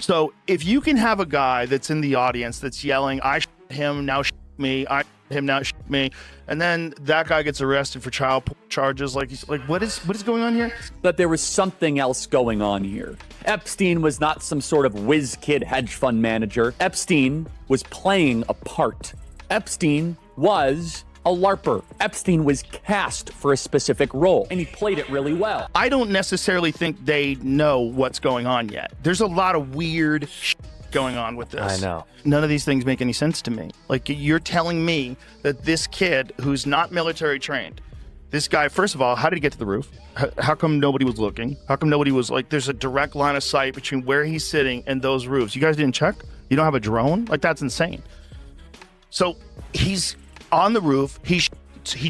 So if you can have a guy that's in the audience that's yelling, I shot him, now shot me, I shot him, now shot me, and then that guy gets arrested for child charges, like what is going on here? But there was something else going on here. Epstein was not some sort of whiz kid hedge fund manager. Epstein was playing a part. Epstein was a LARPer. Epstein was cast for a specific role, and he played it really well. I don't necessarily think they know what's going on yet. There's a lot of weird going on with this. I know. None of these things make any sense to me. Like, you're telling me that this kid who's not military trained, this guy, first of all, how did he get to the roof? How come nobody was looking? How come nobody was like, there's a direct line of sight between where he's sitting and those roofs? You guys didn't check? You don't have a drone? Like, that's insane. So he's on the roof, he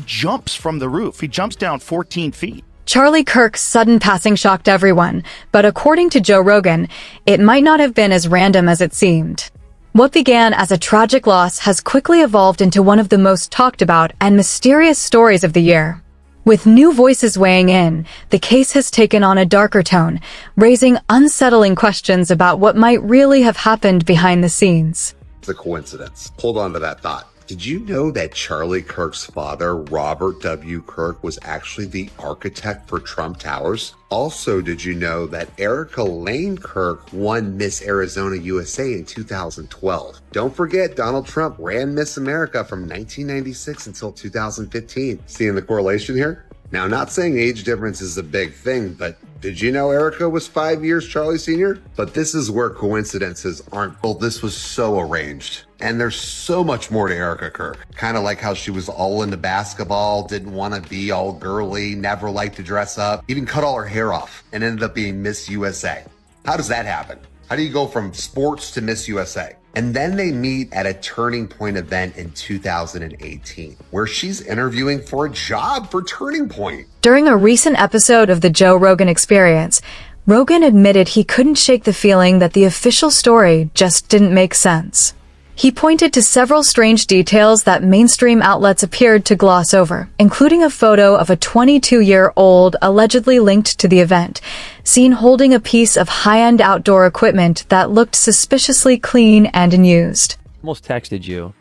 jumps from the roof. He jumps down 14 feet. Charlie Kirk's sudden passing shocked everyone, but according to Joe Rogan, it might not have been as random as it seemed. What began as a tragic loss has quickly evolved into one of the most talked about and mysterious stories of the year. With new voices weighing in, the case has taken on a darker tone, raising unsettling questions about what might really have happened behind the scenes. It's a coincidence. Hold on to that thought. Did you know that Charlie Kirk's father, Robert W. Kirk, was actually the architect for Trump Towers? Also, did you know that Erica Lane Kirk won Miss Arizona USA in 2012? Don't forget, Donald Trump ran Miss America from 1996 until 2015. Seeing the correlation here? Now, not saying age difference is a big thing, but did you know Erica was 5 years Charlie Sr.? But this is where coincidences aren't. Well, this was so arranged. And there's so much more to Erica Kirk. Kind of like how she was all into basketball, didn't want to be all girly, never liked to dress up, even cut all her hair off, and ended up being Miss USA. How does that happen? How do you go from sports to Miss USA? And then they meet at a Turning Point event in 2018, where she's interviewing for a job for Turning Point. During a recent episode of the Joe Rogan Experience, Rogan admitted he couldn't shake the feeling that the official story just didn't make sense. He pointed to several strange details that mainstream outlets appeared to gloss over, including a photo of a 22-year-old allegedly linked to the event, seen holding a piece of high-end outdoor equipment that looked suspiciously clean and unused. Almost texted you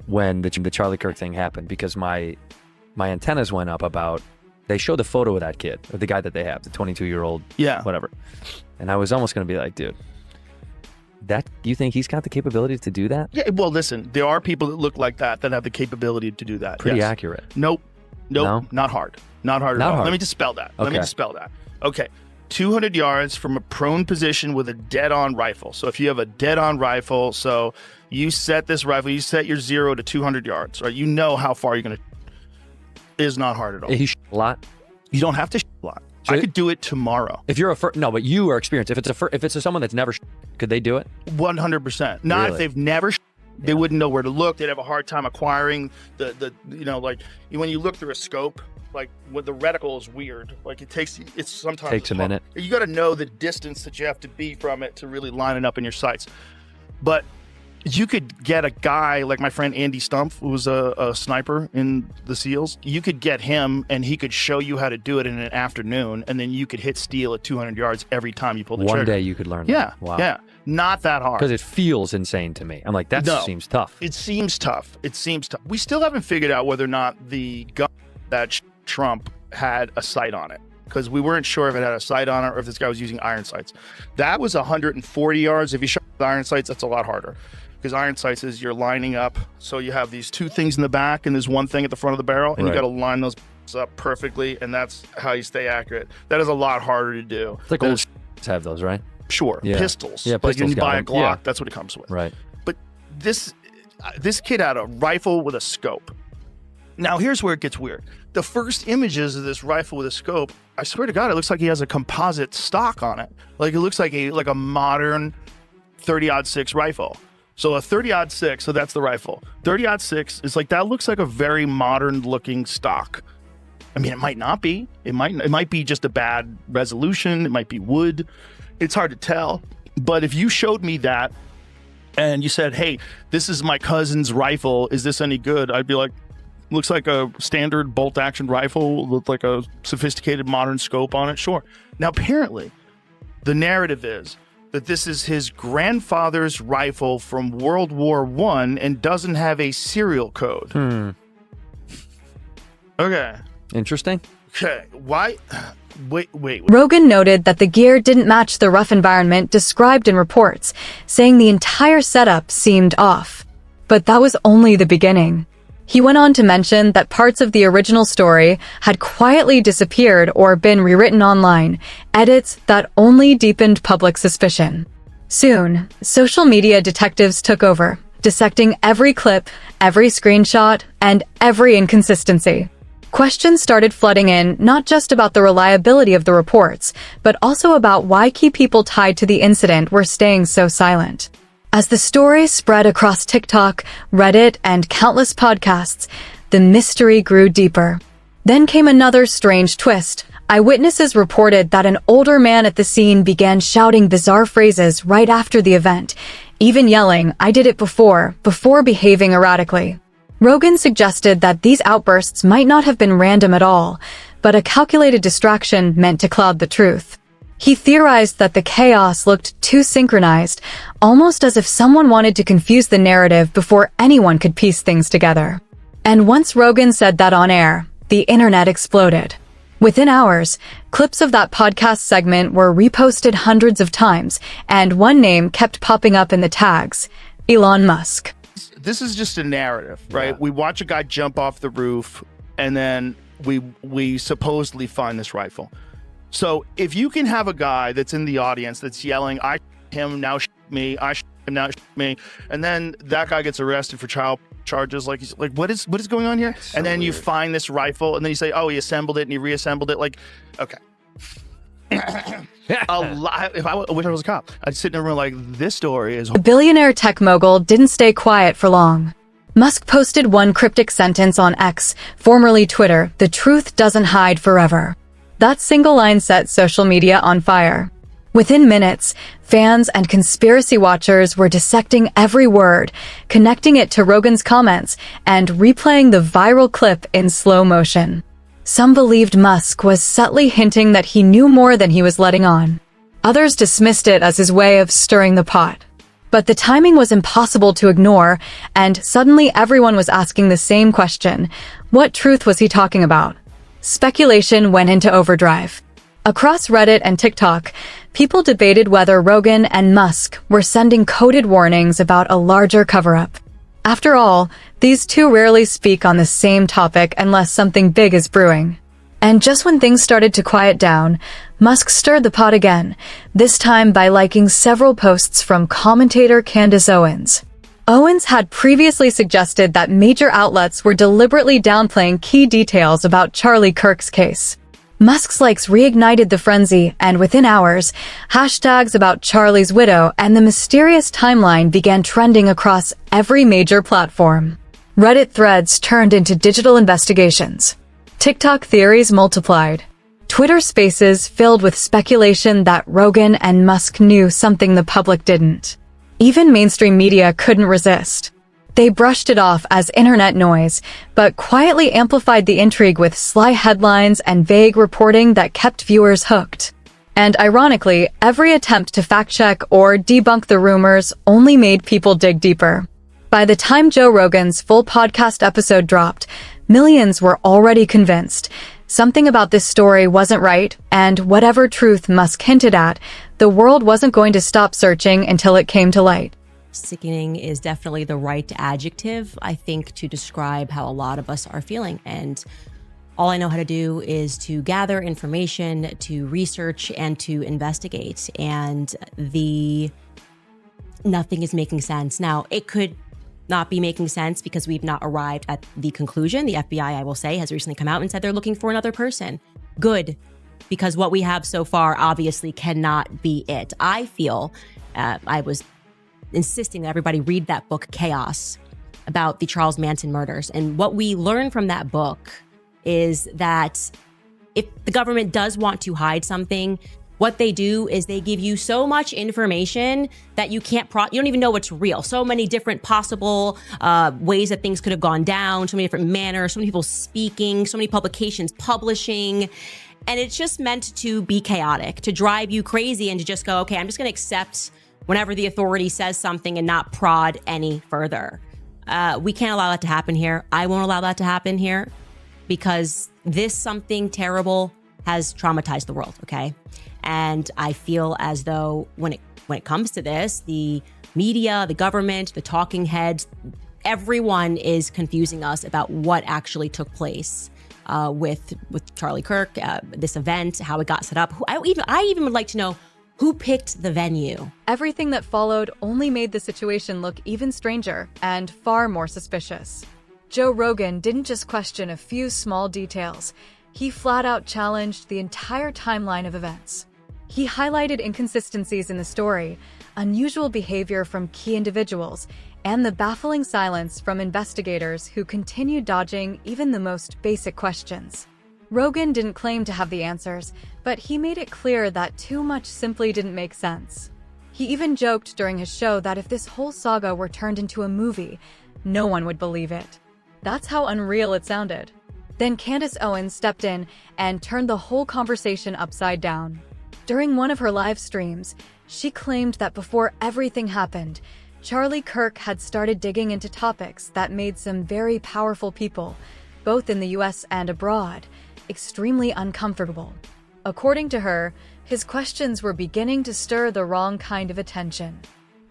when the Charlie Kirk thing happened because my antennas went up about, they showed the photo of that kid, or the guy that they have, the 22-year-old, whatever. And I was almost going to be like, dude, that, you think he's got the capability to do that? Yeah, well, listen, there are people that look like that have the capability to do that. Pretty accurate. Nope. No? Not hard. Not hard at all. Let me dispel that. Okay. 200 yards from a prone position with a dead-on rifle. So if you have a dead-on rifle, so you set this rifle, you set your 0 to 200 yards, right? You know how far you're going to... Is not hard at all. He shot a lot? You don't have to shoot a lot. So I could do it tomorrow. If you're no, but you are experienced. If it's someone that's never, could they do it? 100%. Not if they've never. They wouldn't know where to look. They'd have a hard time acquiring the like when you look through a scope, like with the reticle is weird. Like it's sometimes takes a minute. You got to know the distance that you have to be from it to really line it up in your sights. But you could get a guy like my friend Andy Stumpf, who was a sniper in the SEALs. You could get him, and he could show you how to do it in an afternoon, and then you could hit steel at 200 yards every time you pull the trigger. One day you could learn that. that. Wow. Yeah. Not that hard. Because it feels insane to me. I'm like, that seems tough. It seems tough. We still haven't figured out whether or not the gun that Trump had a sight on it, because we weren't sure if it had a sight on it or if this guy was using iron sights. That was 140 yards. If you shot with iron sights, that's a lot harder. Because iron sights is you're lining up, so you have these two things in the back and there's one thing at the front of the barrel, and you got to line those up perfectly, and that's how you stay accurate. That is a lot harder to do. It's like old have those, right? Sure, pistols. Yeah, like pistols. you buy a Glock, that's what it comes with. Right. But this kid had a rifle with a scope. Now here's where it gets weird. The first images of this rifle with a scope, I swear to God, it looks like he has a composite stock on it. Like it looks like a modern 30-06 rifle. So a 30-06, so that's the rifle. 30-06 is like, that looks like a very modern looking stock. I mean, it might not be. It might be just a bad resolution. It might be wood. It's hard to tell. But if you showed me that and you said, hey, this is my cousin's rifle, is this any good? I'd be like, looks like a standard bolt action rifle with like a sophisticated modern scope on it. Sure. Now, apparently, the narrative is that this is his grandfather's rifle from World War I and doesn't have a serial code. Okay. Interesting. Okay. Why? Wait. Rogan noted that the gear didn't match the rough environment described in reports, saying the entire setup seemed off. But that was only the beginning. He went on to mention that parts of the original story had quietly disappeared or been rewritten online, edits that only deepened public suspicion. Soon, social media detectives took over, dissecting every clip, every screenshot, and every inconsistency. Questions started flooding in, not just about the reliability of the reports, but also about why key people tied to the incident were staying so silent. As the story spread across TikTok, Reddit, and countless podcasts, the mystery grew deeper. Then came another strange twist. Eyewitnesses reported that an older man at the scene began shouting bizarre phrases right after the event, even yelling, "I did it before behaving erratically. Rogan suggested that these outbursts might not have been random at all, but a calculated distraction meant to cloud the truth. He theorized that the chaos looked too synchronized, almost as if someone wanted to confuse the narrative before anyone could piece things together. And once Rogan said that on air, the internet exploded. Within hours, clips of that podcast segment were reposted hundreds of times, and one name kept popping up in the tags: Elon Musk. This is just a narrative, right? Yeah. We watch a guy jump off the roof, and then we supposedly find this rifle. So if you can have a guy that's in the audience that's yelling, "I him, now me, I him, now me," and then that guy gets arrested for child charges, like he's like, what is going on here? So and then you weird. find this rifle, and then you say, "Oh, he assembled it and he reassembled it." Like, okay. A lot. If I wish I was a cop, I'd sit in a room like, this story is. The billionaire tech mogul didn't stay quiet for long. Musk posted one cryptic sentence on X, formerly Twitter: "The truth doesn't hide forever." That single line set social media on fire. Within minutes, fans and conspiracy watchers were dissecting every word, connecting it to Rogan's comments, and replaying the viral clip in slow motion. Some believed Musk was subtly hinting that he knew more than he was letting on. Others dismissed it as his way of stirring the pot. But the timing was impossible to ignore, and suddenly everyone was asking the same question: what truth was he talking about? Speculation went into overdrive. Across Reddit and TikTok, people debated whether Rogan and Musk were sending coded warnings about a larger cover-up. After all, these two rarely speak on the same topic unless something big is brewing. And just when things started to quiet down, Musk stirred the pot again, this time by liking several posts from commentator Candace Owens. Owens had previously suggested that major outlets were deliberately downplaying key details about Charlie Kirk's case. Musk's likes reignited the frenzy, and within hours, hashtags about Charlie's widow and the mysterious timeline began trending across every major platform. Reddit threads turned into digital investigations. TikTok theories multiplied. Twitter spaces filled with speculation that Rogan and Musk knew something the public didn't. Even mainstream media couldn't resist. They brushed it off as internet noise, but quietly amplified the intrigue with sly headlines and vague reporting that kept viewers hooked. And ironically, every attempt to fact-check or debunk the rumors only made people dig deeper. By the time Joe Rogan's full podcast episode dropped, millions were already convinced something about this story wasn't right, and whatever truth Musk hinted at, the world wasn't going to stop searching until it came to light. Sickening is definitely the right adjective, I think, to describe how a lot of us are feeling. And all I know how to do is to gather information, to research, and to investigate. And nothing is making sense. Now, it could not be making sense because we've not arrived at the conclusion. The FBI, I will say, has recently come out and said they're looking for another person. Good, because what we have so far obviously cannot be it. I feel, I was insisting that everybody read that book, Chaos, about the Charles Manson murders. And what we learn from that book is that if the government does want to hide something, what they do is they give you so much information that you can't you don't even know what's real. So many different possible ways that things could have gone down, so many different manners, so many people speaking, so many publications publishing. And it's just meant to be chaotic, to drive you crazy and to just go, okay, I'm just going to accept whenever the authority says something and not prod any further. We can't allow that to happen here. I won't allow that to happen here because this something terrible has traumatized the world, okay? And I feel as though when it comes to this, the media, the government, the talking heads, everyone is confusing us about what actually took place with Charlie Kirk, this event, how it got set up. I even would like to know who picked the venue. Everything that followed only made the situation look even stranger and far more suspicious. Joe Rogan didn't just question a few small details. He flat out challenged the entire timeline of events. He highlighted inconsistencies in the story, unusual behavior from key individuals, and the baffling silence from investigators who continued dodging even the most basic questions. Rogan didn't claim to have the answers, but he made it clear that too much simply didn't make sense. He even joked during his show that if this whole saga were turned into a movie, no one would believe it. That's how unreal it sounded. Then Candace Owens stepped in and turned the whole conversation upside down. During one of her live streams, she claimed that before everything happened, Charlie Kirk had started digging into topics that made some very powerful people, both in the US and abroad, extremely uncomfortable. According to her, his questions were beginning to stir the wrong kind of attention.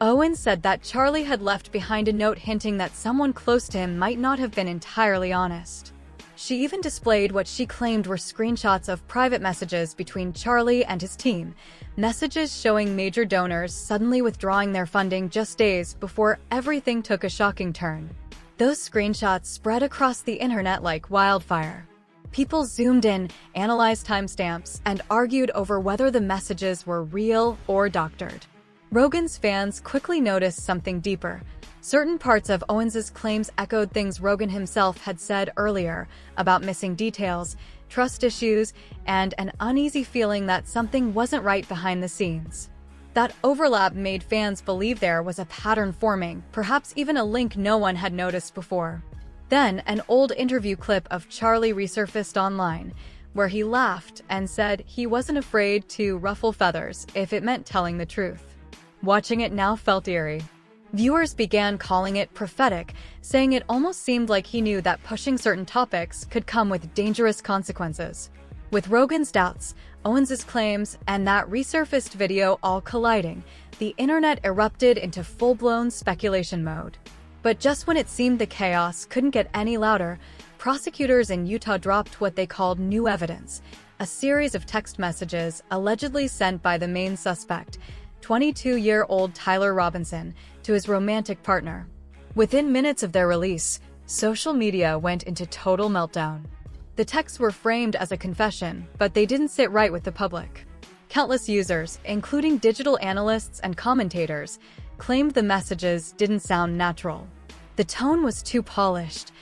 Owens said that Charlie had left behind a note hinting that someone close to him might not have been entirely honest. She even displayed what she claimed were screenshots of private messages between Charlie and his team, messages showing major donors suddenly withdrawing their funding just days before everything took a shocking turn. Those screenshots spread across the internet like wildfire. People zoomed in, analyzed timestamps, and argued over whether the messages were real or doctored. Rogan's fans quickly noticed something deeper. Certain parts of Owens's claims echoed things Rogan himself had said earlier about missing details, trust issues, and an uneasy feeling that something wasn't right behind the scenes. That overlap made fans believe there was a pattern forming, perhaps even a link no one had noticed before. Then, an old interview clip of Charlie resurfaced online, where he laughed and said he wasn't afraid to ruffle feathers if it meant telling the truth. Watching it now felt eerie. Viewers began calling it prophetic, saying it almost seemed like he knew that pushing certain topics could come with dangerous consequences. With Rogan's doubts, Owens's claims, and that resurfaced video all colliding, the internet erupted into full-blown speculation mode. But just when it seemed the chaos couldn't get any louder, prosecutors in Utah dropped what they called new evidence, a series of text messages allegedly sent by the main suspect, 22-year-old Tyler Robinson, to his romantic partner. Within minutes of their release, social media went into total meltdown. The texts were framed as a confession, but they didn't sit right with the public. Countless users, including digital analysts and commentators, claimed the messages didn't sound natural. The tone was too polished,